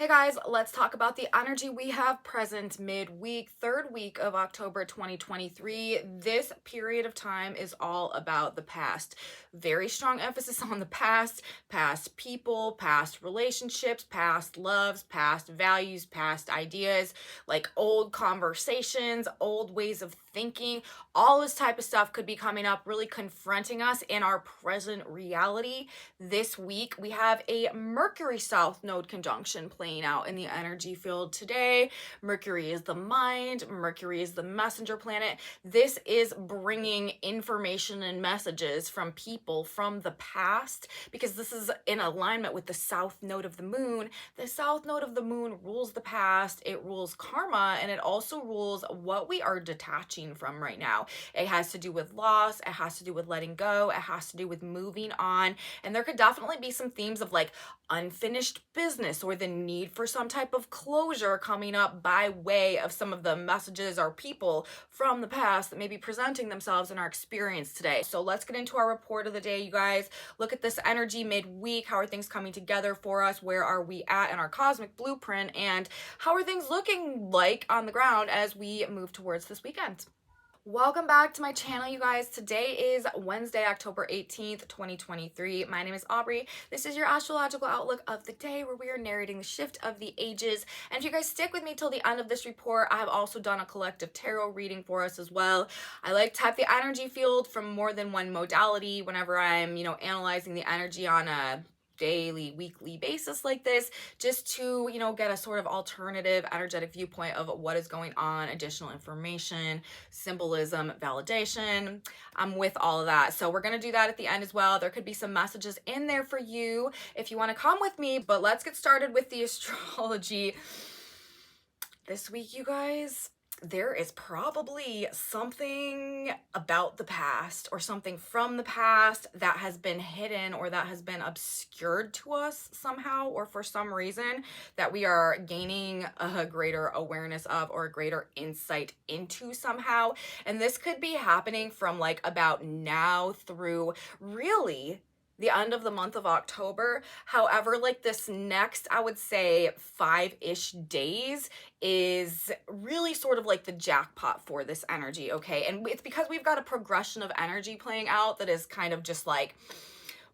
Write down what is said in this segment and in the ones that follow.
Hey guys, let's talk about the energy we have present midweek, third week of October 2023. This period of time is all about the past. Very strong emphasis on the past people, past relationships, past loves, past values, past ideas, like old conversations, old ways of thinking. All this type of stuff could be coming up, really confronting us in our present reality. This week, we have a Mercury South Node conjunction playing out in the energy field today. Mercury is the mind, Mercury is the messenger planet. This is bringing information and messages from people from the past because this is in alignment with the South Node of the moon. The South Node of the moon rules the past, it rules karma, and it also rules what we are detaching from right now. It has to do with loss, it has to do with letting go, it has to do with moving on, and there could definitely be some themes of like unfinished business or the need for some type of closure coming up by way of some of the messages or people from the past that may be presenting themselves in our experience today. So let's get into our report of the day, you guys. Look at this energy midweek. How are things coming together for us? Where are we at in our cosmic blueprint? And how are things looking like on the ground as we move towards this weekend? Welcome back to my channel, you guys. Today is Wednesday, October 18th, 2023. My name is Aubrey. This is your astrological outlook of the day where we are narrating the shift of the ages. And if you guys stick with me till the end of this report, I have also done a collective tarot reading for us as well. I like to have the energy field from more than one modality whenever I'm, analyzing the energy on a daily, weekly basis like this, just to, get a sort of alternative energetic viewpoint of what is going on, additional information, symbolism, validation. I'm with all of that. So we're going to do that at the end as well. There could be some messages in there for you if you want to come with me, but let's get started with the astrology this week, you guys. There is probably something about the past or something from the past that has been hidden or that has been obscured to us somehow or for some reason that we are gaining a greater awareness of or a greater insight into somehow. And this could be happening from like about now through really the end of the month of October. However, like this next, I would say 5-ish days is really sort of like the jackpot for this energy, okay? And it's because we've got a progression of energy playing out that is kind of just like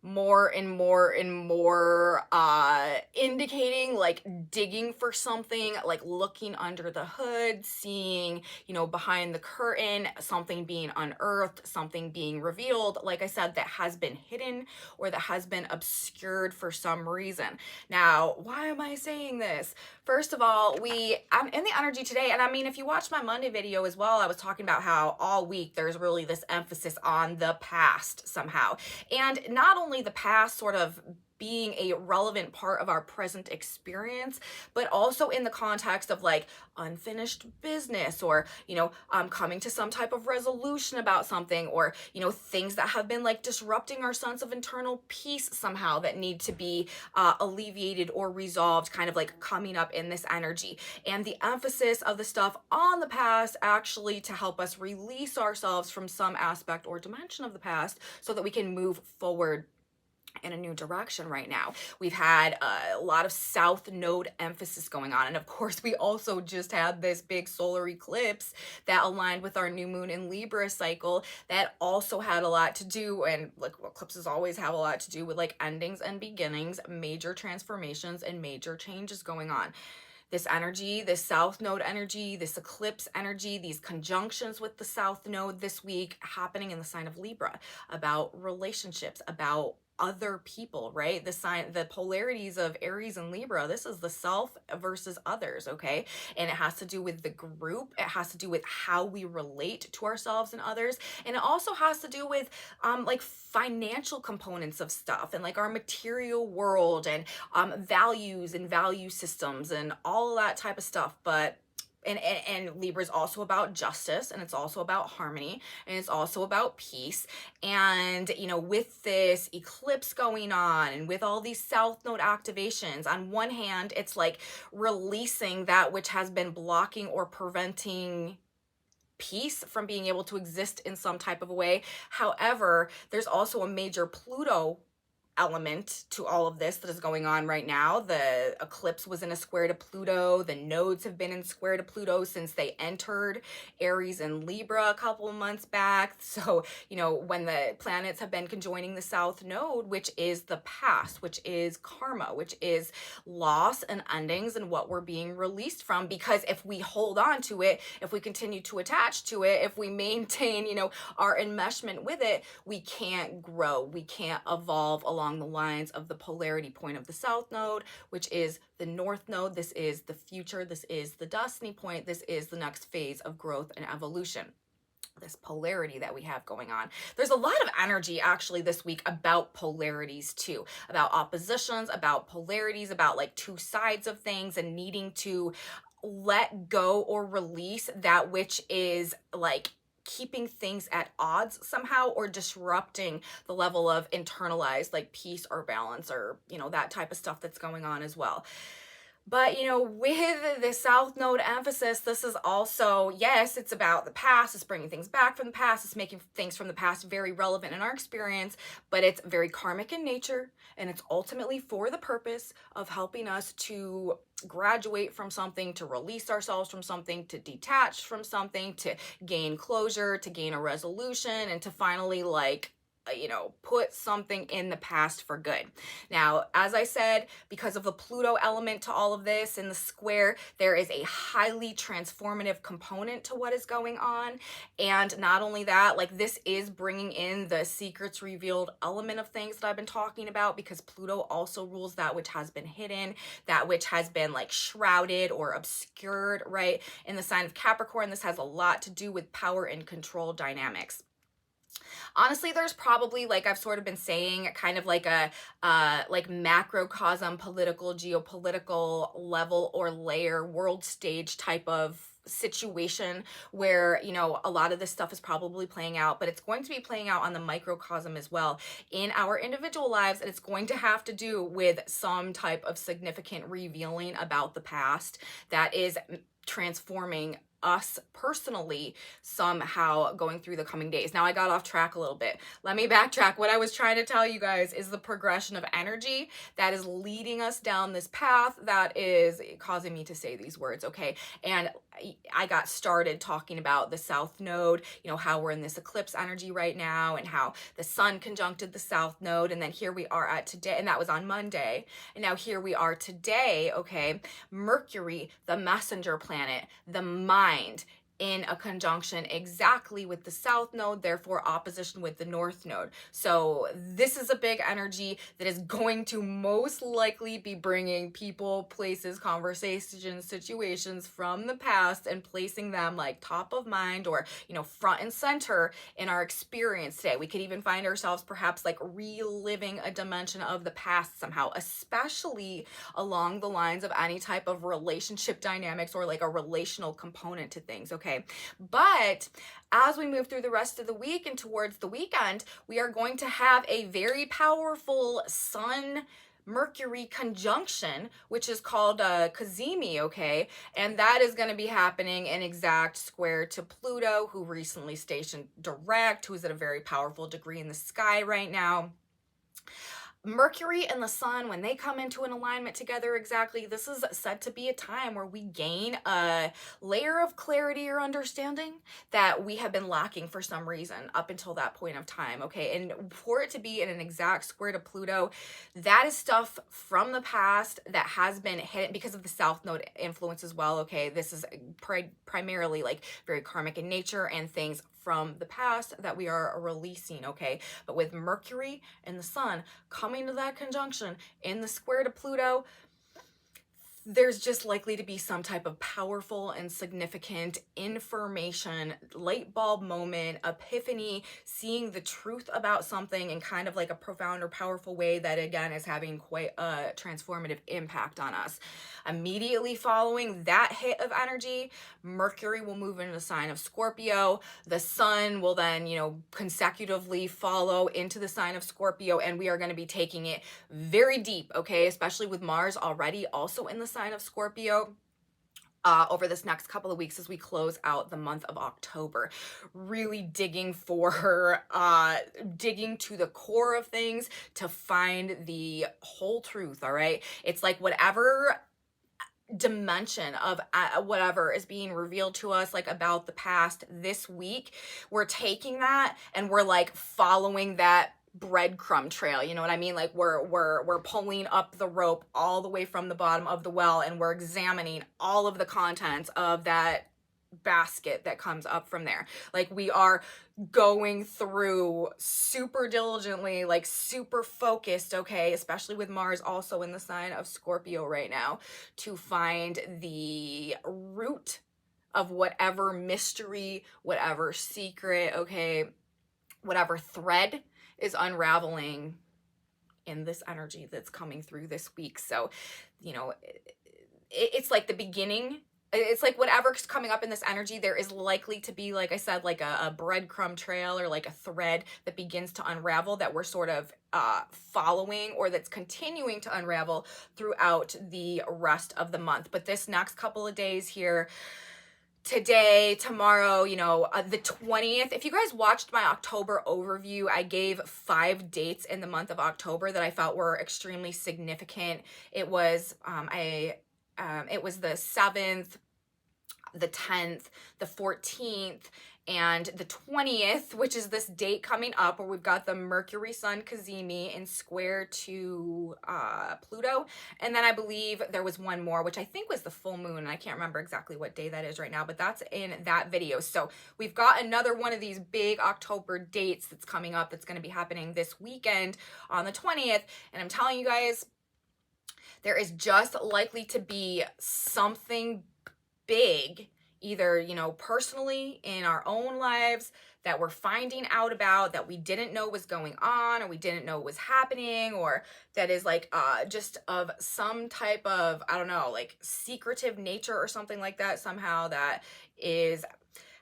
more and more and more indicating like digging for something, like looking under the hood, seeing, behind the curtain, something being unearthed, something being revealed, like I said, that has been hidden or that has been obscured for some reason. Now, why am I saying this? First of all, I'm in the energy today, and I mean, if you watch my Monday video as well, I was talking about how all week there's really this emphasis on the past somehow. And not only the past sort of being a relevant part of our present experience, but also in the context of like unfinished business or, coming to some type of resolution about something or, things that have been like disrupting our sense of internal peace somehow that need to be alleviated or resolved, kind of like coming up in this energy. And the emphasis of the stuff on the past actually to help us release ourselves from some aspect or dimension of the past so that we can move forward in a new direction right now. We've had a lot of South Node emphasis going on. And of course, we also just had this big solar eclipse that aligned with our new moon in Libra cycle that also had a lot to do, and like eclipses always have a lot to do with like endings and beginnings, major transformations and major changes going on. This energy, this South Node energy, this eclipse energy, these conjunctions with the South Node this week happening in the sign of Libra, about relationships, about other people, right? The polarities of Aries and Libra, this is the self versus others, okay? And it has to do with the group. It has to do with how we relate to ourselves and others. And it also has to do with like financial components of stuff and like our material world and values and value systems and all of that type of stuff. But and Libra is also about justice, and it's also about harmony, and it's also about peace. And with this eclipse going on and with all these South Node activations, on one hand it's like releasing that which has been blocking or preventing peace from being able to exist in some type of a way. However, there's also a major Pluto element to all of this that is going on right now. The eclipse was in a square to Pluto. The nodes have been in square to Pluto since they entered Aries and Libra a couple of months back. So, you know, when the planets have been conjoining the South Node, which is the past, which is karma, which is loss and endings and what we're being released from. Because if we hold on to it, if we continue to attach to it, if we maintain, you know, our enmeshment with it, we can't grow. We can't evolve along the lines of the polarity point of the South Node, which is the North Node. This is the future. This is the destiny point. This is the next phase of growth and evolution. This polarity that we have going on. There's a lot of energy actually this week about polarities too, about oppositions, about polarities, about like two sides of things and needing to let go or release that which is like keeping things at odds somehow, or disrupting the level of internalized like peace or balance, or, you know, that type of stuff that's going on as well. But, you know, with the South Node emphasis, this is also, yes, it's about the past. It's bringing things back from the past. It's making things from the past very relevant in our experience, but it's very karmic in nature. And it's ultimately for the purpose of helping us to graduate from something, to release ourselves from something, to detach from something, to gain closure, to gain a resolution, and to finally, like, you know, put something in the past for good. Now, as I said, because of the Pluto element to all of this in the square, there is a highly transformative component to what is going on. And not only that, like, this is bringing in the secrets revealed element of things that I've been talking about, because Pluto also rules that which has been hidden, that which has been like shrouded or obscured, right? In the sign of Capricorn, this has a lot to do with power and control dynamics. Honestly, there's probably, like I've sort of been saying, kind of like a like macrocosm, political, geopolitical level or layer, world stage type of situation where, you know, a lot of this stuff is probably playing out, but it's going to be playing out on the microcosm as well in our individual lives, and it's going to have to do with some type of significant revealing about the past that is transforming us personally somehow going through the coming days. Now, I got off track a little bit. Let me backtrack. What I was trying to tell you guys is the progression of energy that is leading us down this path that is causing me to say these words, okay? And I got started talking about the South Node, you know, how we're in this eclipse energy right now, and how the sun conjuncted the South Node, and then here we are at today, and that was on Monday, and now here we are today, okay? Mercury, the messenger planet, the mind, in a conjunction exactly with the South Node, therefore opposition with the North Node. So this is a big energy that is going to most likely be bringing people, places, conversations, situations from the past and placing them like top of mind, or, you know, front and center in our experience today. We could even find ourselves perhaps like reliving a dimension of the past somehow, especially along the lines of any type of relationship dynamics or like a relational component to things, okay? But as we move through the rest of the week and towards the weekend, we are going to have a very powerful Sun Mercury conjunction, which is called Cazimi, okay? And that is going to be happening in exact square to Pluto, who recently stationed direct, who's at a very powerful degree in the sky right now. Mercury and the sun, when they come into an alignment together exactly, this is said to be a time where we gain a layer of clarity or understanding that we have been lacking for some reason up until that point of time, okay? And for it to be in an exact square to Pluto, that is stuff from the past that has been hidden because of the South Node influence as well, okay? This is primarily like very karmic in nature and things from the past that we are releasing, okay? But with Mercury and the sun coming to that conjunction in the square to Pluto, there's just likely to be some type of powerful and significant information, light bulb moment, epiphany, seeing the truth about something in kind of like a profound or powerful way that, again, is having quite a transformative impact on us. Immediately following that hit of energy, Mercury will move into the sign of Scorpio. The sun will then, you know, consecutively follow into the sign of Scorpio, and we are going to be taking it very deep, okay? Especially with Mars already also in the sign of Scorpio. over this next couple of weeks as we close out the month of October. Really digging for, digging to the core of things to find the whole truth, all right? It's like whatever dimension of whatever is being revealed to us like about the past this week, we're taking that and we're like following that breadcrumb trail, you know what I mean? Like we're pulling up the rope all the way from the bottom of the well, and we're examining all of the contents of that basket that comes up from there. Like we are going through super diligently, like super focused, okay, especially with Mars also in the sign of Scorpio right now, to find the root of whatever mystery, whatever secret, okay, whatever thread is unraveling in this energy that's coming through this week. So, you know, it's like the beginning. It's like whatever's coming up in this energy, there is likely to be, like I said, like a breadcrumb trail or like a thread that begins to unravel that we're sort of following, or that's continuing to unravel throughout the rest of the month. But this next couple of days here, today, tomorrow, you know, the 20th. If you guys watched my October overview, I gave 5 dates in the month of October that I felt were extremely significant. It was it was the 7th, the 10th, the 14th, and the 20th, which is this date coming up where we've got the Mercury Sun Cazimi in square to Pluto. And then I believe there was one more, which I think was the full moon. And I can't remember exactly what day that is right now, but that's in that video. So we've got another one of these big October dates that's coming up that's going to be happening this weekend on the 20th. And I'm telling you guys, there is just likely to be something big, either, you know, personally in our own lives that we're finding out about that we didn't know was going on, or we didn't know was happening, or that is like just of some type of, I don't know, like secretive nature or something like that somehow, that is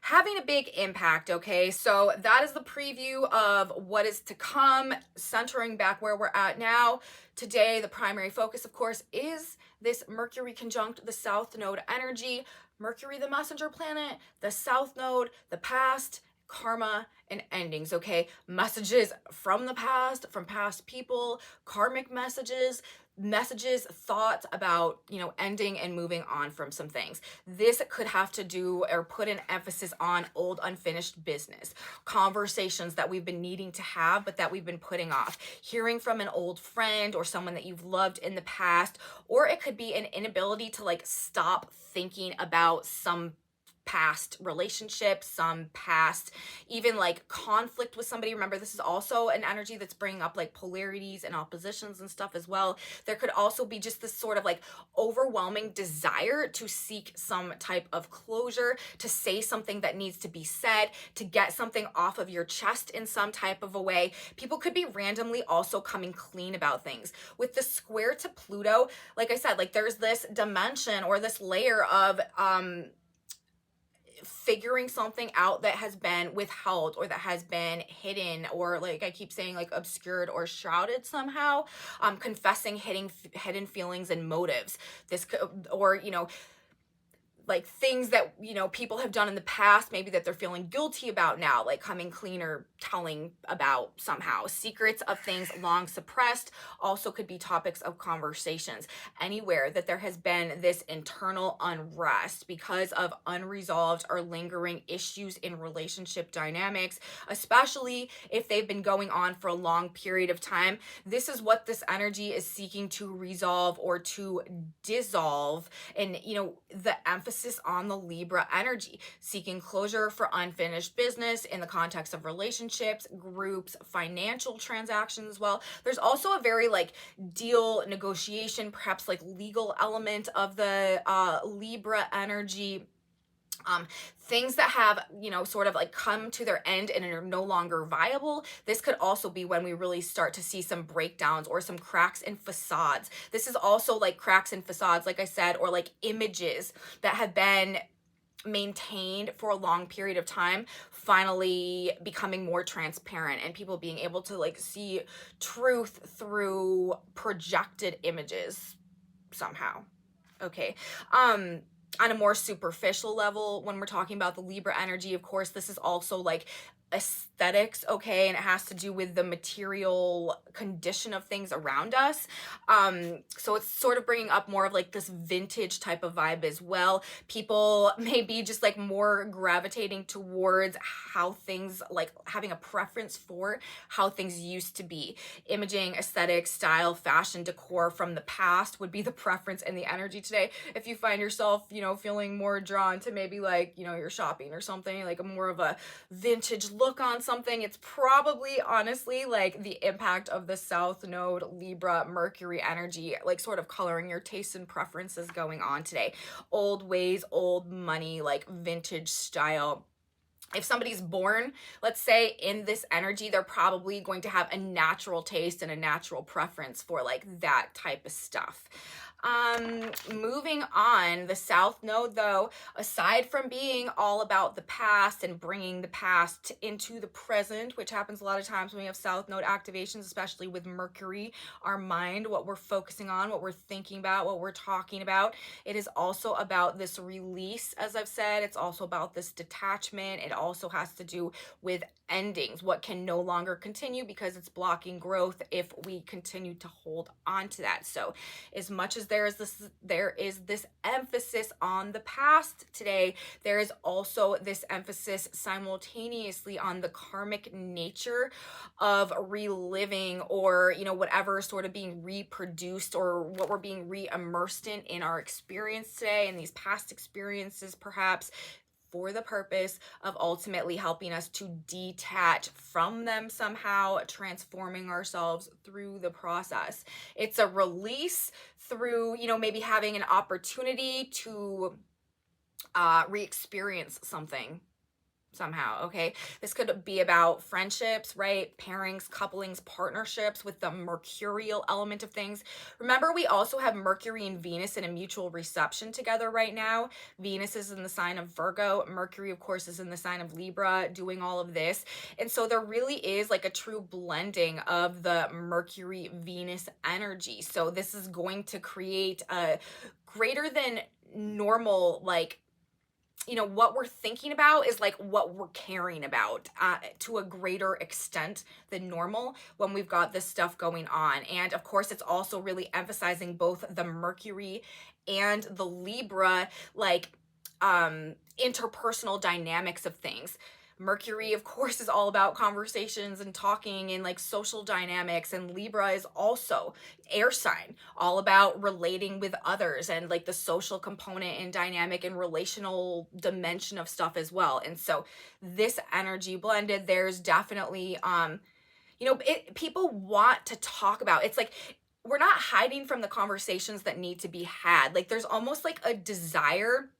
having a big impact, okay? So that is the preview of what is to come, centering back where we're at now. Today, the primary focus, of course, is this Mercury conjunct the South Node energy. Mercury, the messenger planet, the South Node, the past, karma, and endings, okay? Messages from the past, from past people, karmic messages, thoughts about, you know, ending and moving on from some things. This could have to do or put an emphasis on old unfinished business, conversations that we've been needing to have but that we've been putting off, hearing from an old friend or someone that you've loved in the past, or it could be an inability to like stop thinking about some past relationships, some past even like conflict with somebody. Remember, this is also an energy that's bringing up like polarities and oppositions and stuff as well. There could also be just this sort of like overwhelming desire to seek some type of closure, to say something that needs to be said, to get something off of your chest in some type of a way. People could be randomly also coming clean about things. With the square to Pluto, like I said, like there's this dimension or this layer of figuring something out that has been withheld or that has been hidden, or like I keep saying, like obscured or shrouded somehow, confessing hidden feelings and motives. This could, or, you know, like things that, you know, people have done in the past, maybe that they're feeling guilty about now, like coming clean or telling about somehow. Secrets of things long suppressed also could be topics of conversations. Anywhere that there has been this internal unrest because of unresolved or lingering issues in relationship dynamics, especially if they've been going on for a long period of time, this is what this energy is seeking to resolve or to dissolve. And, you know, the emphasis on the Libra energy, seeking closure for unfinished business in the context of relationships, groups, financial transactions as well. There's also a very like deal negotiation, perhaps like legal element of the Libra energy. Things that have, you know, sort of like come to their end and are no longer viable. This could also be when we really start to see some breakdowns or some cracks in facades. This is also like cracks in facades, like I said, or like images that have been maintained for a long period of time finally becoming more transparent, and people being able to like see truth through projected images somehow. Okay. on a more superficial level, when we're talking about the Libra energy, of course, this is also like aesthetics, okay, and it has to do with the material condition of things around us. So it's sort of bringing up more of like this vintage type of vibe as well. People may be just like more gravitating towards how things, like having a preference for how things used to be. Imaging, aesthetic, style, fashion, decor from the past would be the preference and the energy today. If you find yourself, you know, feeling more drawn to maybe like, you know, you're shopping or something, like a more of a vintage look on something, it's probably honestly like the impact of the South Node Libra Mercury energy, like sort of coloring your tastes and preferences going on today. Old ways, old money, like vintage style. If somebody's born, let's say, in this energy, they're probably going to have a natural taste and a natural preference for like that type of stuff. Moving on, the South Node, though, aside from being all about the past and bringing the past into the present, which happens a lot of times when we have South Node activations, especially with Mercury, our mind, what we're focusing on, what we're thinking about, what we're talking about, it is also about this release, as I've said. It's also about this detachment. It also has to do with endings, what can no longer continue because it's blocking growth if we continue to hold on to that. So as much as there is this emphasis on the past today, there is also this emphasis simultaneously on the karmic nature of reliving, or you know, whatever sort of being reproduced, or what we're being re-immersed in our experience today, and these past experiences perhaps, for the purpose of ultimately helping us to detach from them somehow, transforming ourselves through the process. It's a release through, you know, maybe having an opportunity to re-experience something somehow. Okay, this could be about friendships, right? Pairings, couplings, partnerships with the mercurial element of things. Remember, we also have Mercury and Venus in a mutual reception together right now. Venus is in the sign of Virgo. Mercury, of course, is in the sign of Libra, doing all of this. And so there really is like a true blending of the Mercury Venus energy. So this is going to create a greater than normal, like, you know, what we're thinking about is like what we're caring about to a greater extent than normal when we've got this stuff going on. And of course, it's also really emphasizing both the Mercury and the Libra, like interpersonal dynamics of things. Mercury, of course, is all about conversations and talking and like social dynamics, and Libra is also air sign, all about relating with others and like the social component and dynamic and relational dimension of stuff as well. And so this energy blended, there's definitely you know, people want to talk about, it's like we're not hiding from the conversations that need to be had. Like there's almost like a desire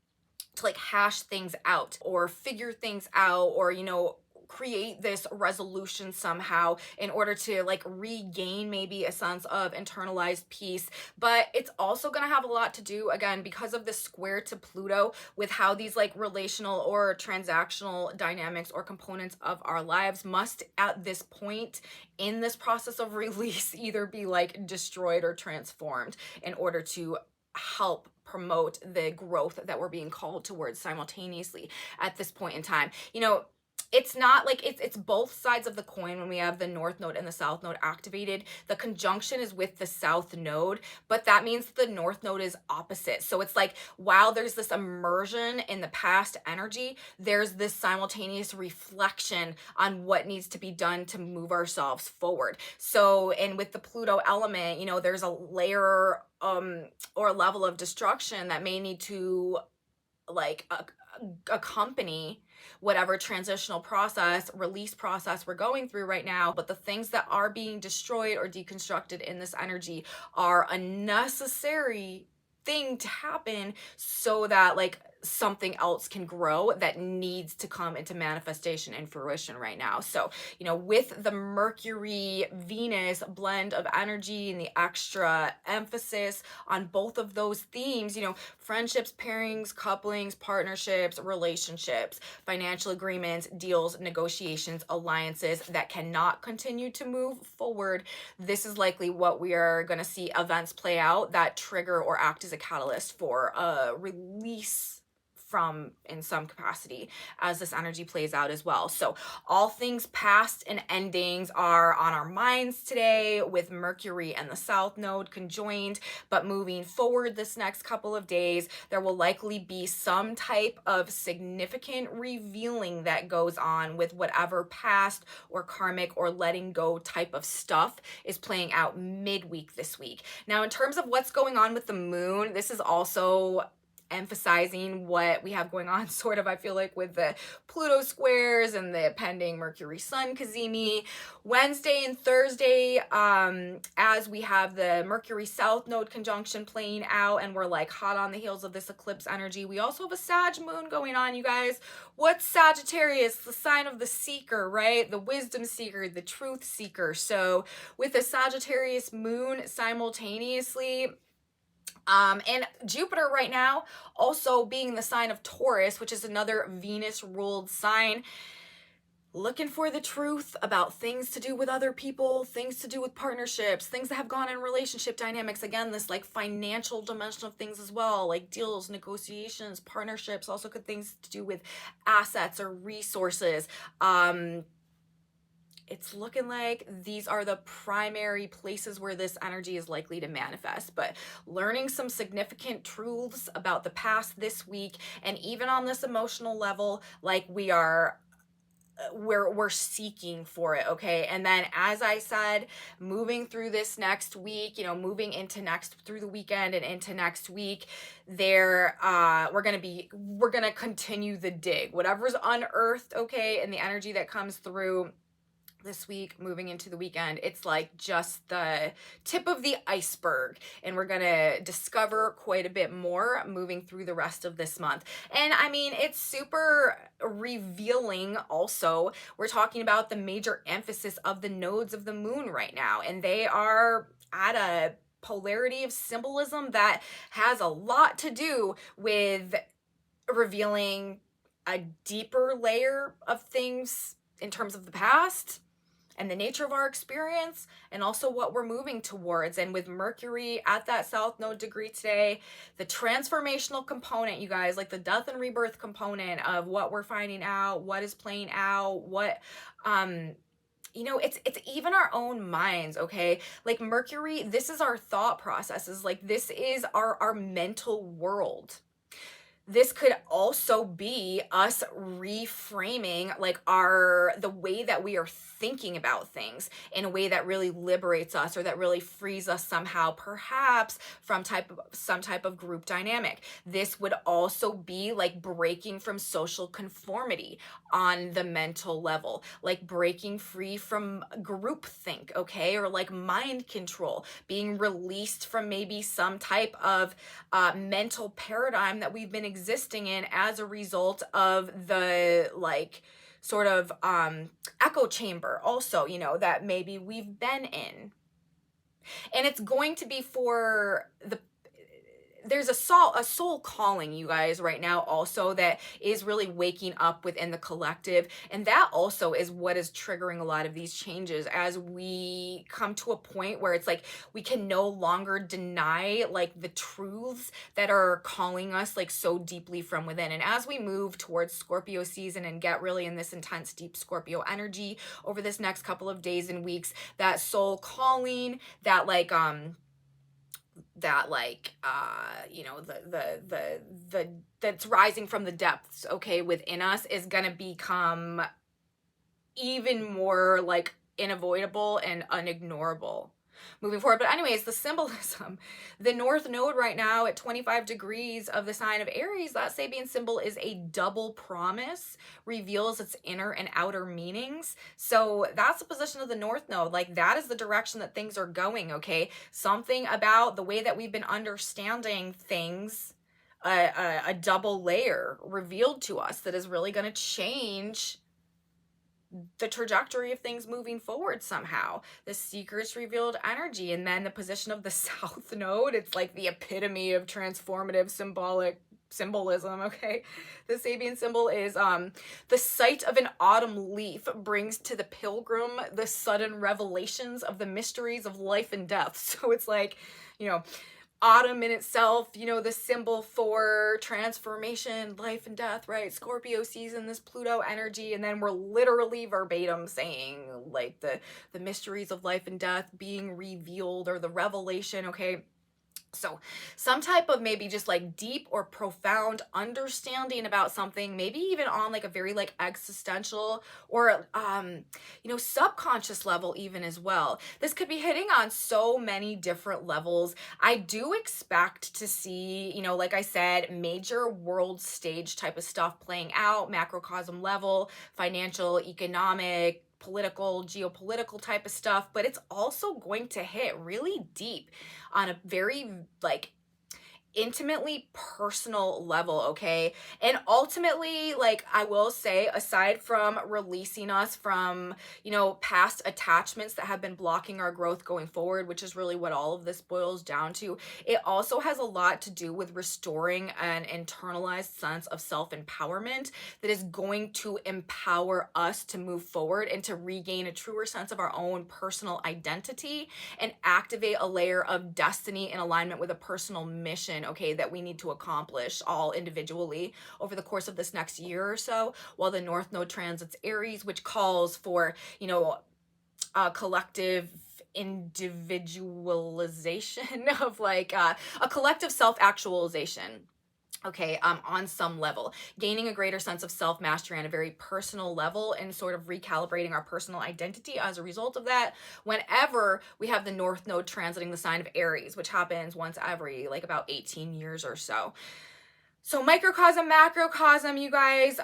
to like hash things out or figure things out, or you know, create this resolution somehow in order to like regain maybe a sense of internalized peace. But it's also going to have a lot to do, again, because of the square to Pluto, with how these like relational or transactional dynamics or components of our lives must at this point in this process of release either be like destroyed or transformed in order to help promote the growth that we're being called towards simultaneously at this point in time. You know, it's not like it's both sides of the coin when we have the North Node and the South Node activated. The conjunction is with the South Node, but that means the North Node is opposite. So it's like while there's this immersion in the past energy, there's this simultaneous reflection on what needs to be done to move ourselves forward. So, and with the Pluto element, you know, there's a layer or a level of destruction that may need to like accompany whatever transitional process, release process we're going through right now. But the things that are being destroyed or deconstructed in this energy are a necessary thing to happen so that like something else can grow that needs to come into manifestation and fruition right now. So, with the Mercury Venus blend of energy and the extra emphasis on both of those themes, friendships, pairings, couplings, partnerships, relationships, financial agreements, deals, negotiations, alliances that cannot continue to move forward, this is likely what we are going to see events play out that trigger or act as a catalyst for a release from in some capacity as this energy plays out as well. So all things past and endings are on our minds today with Mercury and the South Node conjoined, but moving forward this next couple of days, there will likely be some type of significant revealing that goes on with whatever past or karmic or letting go type of stuff is playing out midweek this week. Now, in terms of what's going on with the moon, this is also emphasizing what we have going on sort of, I feel like, with the Pluto squares and the pending Mercury Sun Cazimi. Wednesday and Thursday, as we have the Mercury South Node conjunction playing out and we're like hot on the heels of this eclipse energy, we also have a Sag moon going on, you guys. What's Sagittarius? The sign of the seeker, right? The wisdom seeker, the truth seeker. So with the Sagittarius moon simultaneously, and Jupiter right now also being the sign of Taurus, which is another Venus-ruled sign, looking for the truth about things to do with other people, things to do with partnerships, things that have gone in relationship dynamics. Again, this like financial dimension of things as well, like deals, negotiations, partnerships, also could things to do with assets or resources. It's looking like these are the primary places where this energy is likely to manifest, but learning some significant truths about the past this week, and even on this emotional level, like we're seeking for it, okay? And then, as I said, moving through this next week, moving into through the weekend and into next week, we're gonna continue the dig, whatever's unearthed, okay, and the energy that comes through this week moving into the weekend, it's like just the tip of the iceberg, and we're gonna discover quite a bit more moving through the rest of this month. And I mean, it's super revealing. Also, we're talking about the major emphasis of the nodes of the moon right now, and they are at a polarity of symbolism that has a lot to do with revealing a deeper layer of things in terms of the past and the nature of our experience, and also what we're moving towards. And with Mercury at that South Node degree today, the transformational component, you guys, like the death and rebirth component of what we're finding out, what is playing out, what, it's even our own minds, okay? Like Mercury, this is our thought processes. Like this is our mental world. This could also be us reframing like the way that we are thinking about things in a way that really liberates us, or that really frees us somehow, perhaps from some type of group dynamic. This would also be like breaking from social conformity on the mental level, like breaking free from groupthink, okay, or like mind control, being released from maybe some type of mental paradigm that we've been existing in as a result of the like sort of echo chamber also, that maybe we've been in. And it's going to be there's a soul calling, you guys, right now also, that is really waking up within the collective, and that also is what is triggering a lot of these changes as we come to a point where it's like we can no longer deny like the truths that are calling us like so deeply from within. And as we move towards Scorpio season and get really in this intense deep Scorpio energy over this next couple of days and weeks, that soul calling, that like that's rising from the depths, okay, within us, is gonna become even more like unavoidable and unignorable moving forward. But anyways, the symbolism, the North Node right now at 25 degrees of the sign of Aries, that Sabian symbol is a double promise, reveals its inner and outer meanings. So that's the position of the North Node. Like that is the direction that things are going, okay? Something about the way that we've been understanding things a double layer revealed to us that is really going to change the trajectory of things moving forward somehow. The secrets revealed energy, and then the position of the south node, it's like the epitome of transformative symbolism. Okay, the Sabian symbol is the sight of an autumn leaf brings to the pilgrim the sudden revelations of the mysteries of life and death. So it's like, you know, autumn in itself, you know, the symbol for transformation, life and death, right? Scorpio season, this Pluto energy, and then we're literally verbatim saying like the mysteries of life and death being revealed, or the revelation. Okay, so some type of maybe just like deep or profound understanding about something, maybe even on like a very like existential or you know, subconscious level even as well. This could be hitting on so many different levels. I do expect to see, you know, like I said, major world stage type of stuff playing out, macrocosm level, financial, economic, political, geopolitical type of stuff, but it's also going to hit really deep on a very like intimately personal level. Okay, and ultimately, like I will say, aside from releasing us from, you know, past attachments that have been blocking our growth going forward, which is really what all of this boils down to, it also has a lot to do with restoring an internalized sense of self-empowerment that is going to empower us to move forward and to regain a truer sense of our own personal identity and activate a layer of destiny in alignment with a personal mission, okay, that we need to accomplish all individually over the course of this next year or so, while the North Node transits Aries, which calls for, you know, collective individualization of like a collective self-actualization. Okay, on some level, gaining a greater sense of self-mastery on a very personal level and sort of recalibrating our personal identity as a result of that whenever we have the North Node transiting the sign of Aries, which happens once every like about 18 years or so. So microcosm, macrocosm, you guys,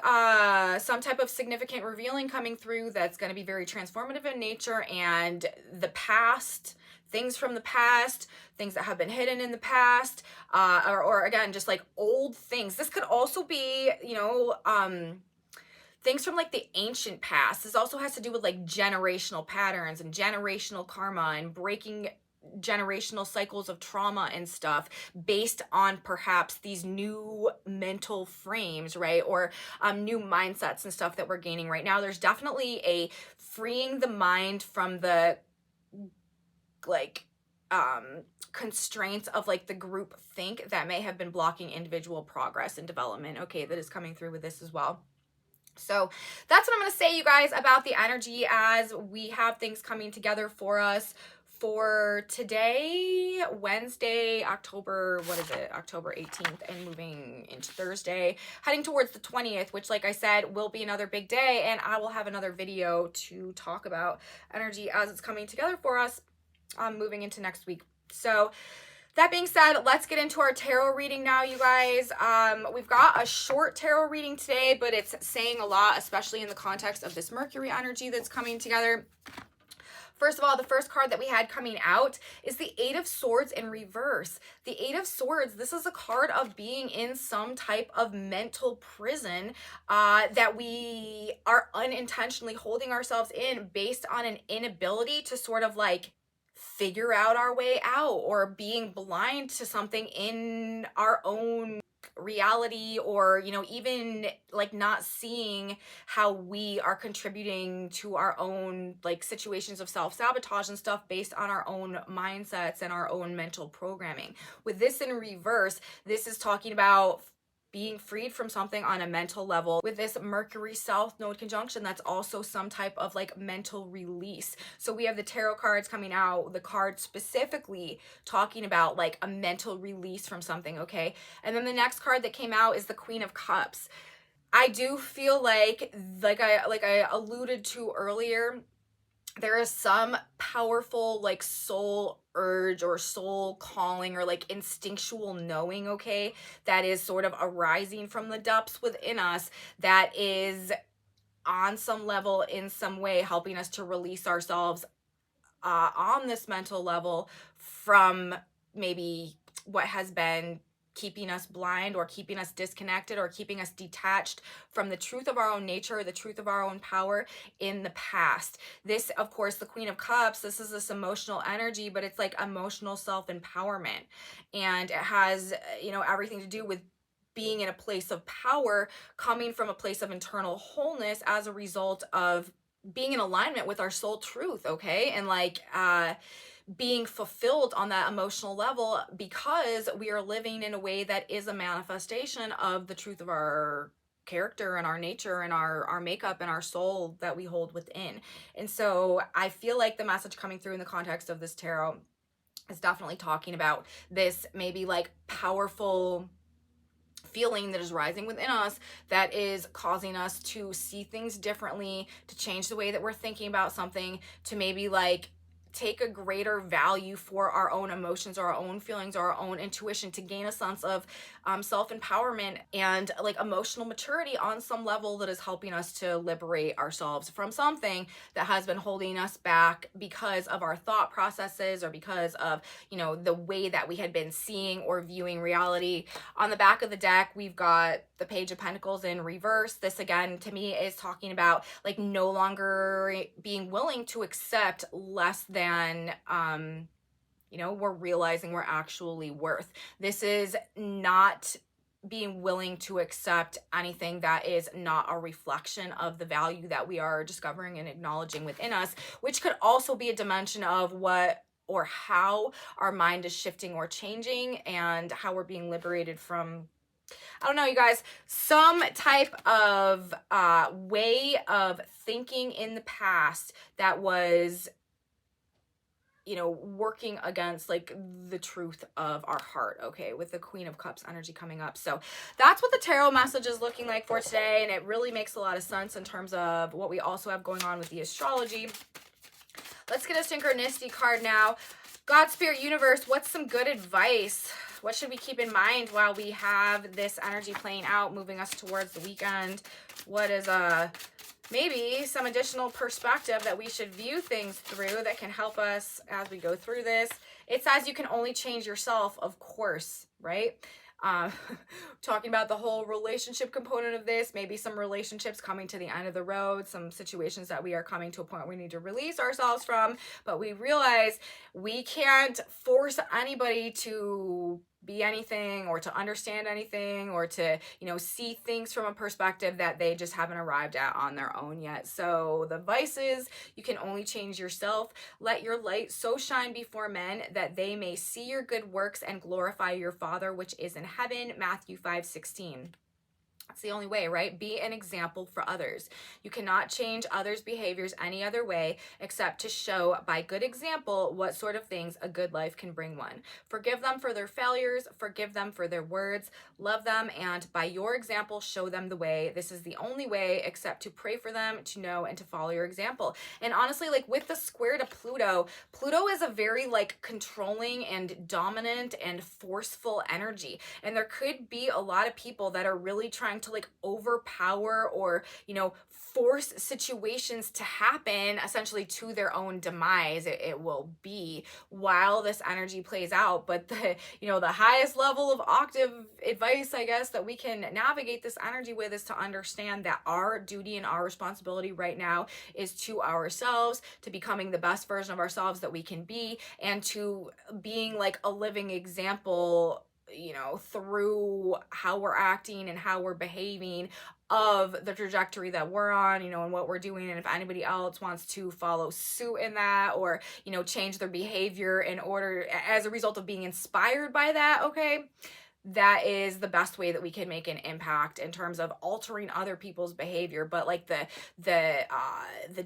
some type of significant revealing coming through that's going to be very transformative in nature, and the past, things from the past, things that have been hidden in the past, or again, just like old things. This could also be, you know, things from like the ancient past. This also has to do with like generational patterns and generational karma and breaking generational cycles of trauma and stuff based on perhaps these new mental frames, right? Or new mindsets and stuff that we're gaining right now. There's definitely a freeing the mind from the like constraints of like the group think that may have been blocking individual progress and development, okay, that is coming through with this as well. So that's what I'm going to say, you guys, about the energy as we have things coming together for us for today, Wednesday, October 18th, and moving into Thursday, heading towards the 20th, which, like I said, will be another big day, and I will have another video to talk about energy as it's coming together for us moving into next week. So that being said, let's get into our tarot reading now, you guys. We've got a short tarot reading today, but it's saying a lot, especially in the context of this Mercury energy that's coming together. First of all, the first card that we had coming out is the Eight of Swords in reverse. The Eight of Swords, this is a card of being in some type of mental prison that we are unintentionally holding ourselves in based on an inability to sort of like figure out our way out, or being blind to something in our own reality, or, you know, even like not seeing how we are contributing to our own like situations of self-sabotage and stuff based on our own mindsets and our own mental programming. With this in reverse, this is talking about being freed from something on a mental level. With this Mercury South Node conjunction, that's also some type of like mental release. So we have the tarot cards coming out, the card specifically talking about like a mental release from something, okay? And then the next card that came out is the Queen of Cups. I do feel like I alluded to earlier, there is some powerful like soul urge or soul calling or like instinctual knowing, okay, that is sort of arising from the depths within us, that is on some level, in some way, helping us to release ourselves on this mental level from maybe what has been keeping us blind or keeping us disconnected or keeping us detached from the truth of our own nature, the truth of our own power in the past. This, of course, the Queen of Cups, this is this emotional energy, but it's like emotional self-empowerment. And it has, everything to do with being in a place of power, coming from a place of internal wholeness as a result of being in alignment with our soul truth, okay? And being fulfilled on that emotional level because we are living in a way that is a manifestation of the truth of our character and our nature and our makeup and our soul that we hold within. And so I feel like the message coming through in the context of this tarot is definitely talking about this maybe like powerful feeling that is rising within us that is causing us to see things differently, to change the way that we're thinking about something, to maybe like take a greater value for our own emotions or our own feelings or our own intuition, to gain a sense of self-empowerment and like emotional maturity on some level that is helping us to liberate ourselves from something that has been holding us back because of our thought processes or because of, the way that we had been seeing or viewing reality. On the back of the deck, we've got the Page of Pentacles in reverse. This again, to me, is talking about like no longer being willing to accept less than we're realizing we're actually worth. This is not being willing to accept anything that is not a reflection of the value that we are discovering and acknowledging within us, which could also be a dimension of what or how our mind is shifting or changing and how we're being liberated from, I don't know, you guys, some type of way of thinking in the past that was working against like the truth of our heart, okay, with the Queen of Cups energy coming up. So that's what the tarot message is looking like for today, and it really makes a lot of sense in terms of what we also have going on with the astrology. Let's get a synchronicity card now. God, Spirit, Universe, what's some good advice? What should we keep in mind while we have this energy playing out, moving us towards the weekend? What is maybe some additional perspective that we should view things through that can help us as we go through this? It says you can only change yourself, of course, right? Talking about the whole relationship component of this, maybe some relationships coming to the end of the road, some situations that we are coming to a point we need to release ourselves from, but we realize we can't force anybody to be anything or to understand anything or to, see things from a perspective that they just haven't arrived at on their own yet. So the advice is you can only change yourself. Let your light so shine before men that they may see your good works and glorify your Father which is in heaven. Matthew 5:16. That's the only way, right? Be an example for others. You cannot change others' behaviors any other way except to show by good example what sort of things a good life can bring one. Forgive them for their failures, forgive them for their words, love them, and by your example, show them the way. This is the only way except to pray for them, to know, and to follow your example. And honestly, like with the square to Pluto, Pluto is a very like controlling and dominant and forceful energy. And there could be a lot of people that are really trying to like overpower or force situations to happen essentially to their own demise. It will be while this energy plays out. But the highest level of octave advice, I guess, that we can navigate this energy with is to understand that our duty and our responsibility right now is to ourselves, to becoming the best version of ourselves that we can be, and to being like a living example through how we're acting and how we're behaving of the trajectory that we're on, and what we're doing. And if anybody else wants to follow suit in that or, change their behavior in order as a result of being inspired by that, okay, that is the best way that we can make an impact in terms of altering other people's behavior. But like the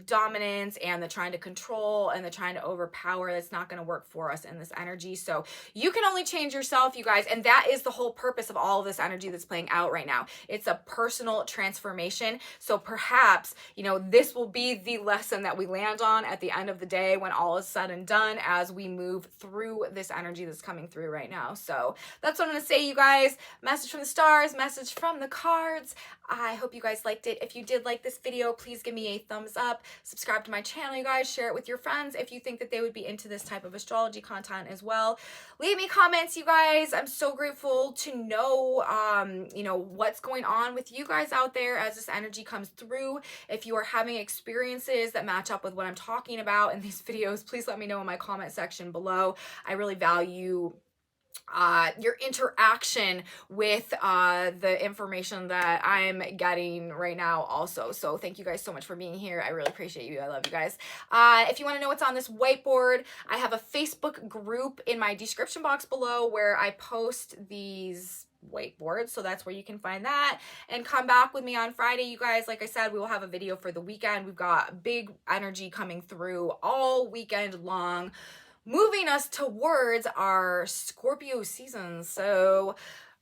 dominance and the trying to control and the trying to overpower, that's not going to work for us in this energy. So you can only change yourself, you guys. And that is the whole purpose of all of this energy that's playing out right now. It's a personal transformation. So perhaps, this will be the lesson that we land on at the end of the day when all is said and done as we move through this energy that's coming through right now. So that's what I'm going to say, you guys. Message from the stars, message from the cards. I hope you guys liked it. If you did like this video, please give me a thumbs up. Subscribe to my channel, you guys. Share it with your friends if you think that they would be into this type of astrology content as well. Leave me comments, you guys. I'm so grateful to know, you know, what's going on with you guys out there as this energy comes through. If you are having experiences that match up with what I'm talking about in these videos, please let me know in my comment section below. I really value your interaction with the information that I'm getting right now also. So thank you guys so much for being here. I really appreciate you. I love you guys. If you want to know what's on this whiteboard, I have a Facebook group in my description box below where I post these whiteboards, so that's where you can find that. And come back with me on Friday, you guys. Like I said, we will have a video for the weekend. We've got big energy coming through all weekend long, moving us towards our Scorpio season. So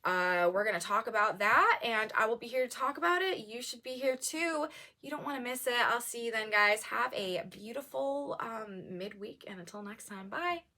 we're going to talk about that, and I will be here to talk about it. You should be here too. You don't want to miss it. I'll see you then, guys. Have a beautiful midweek, and until next time, bye.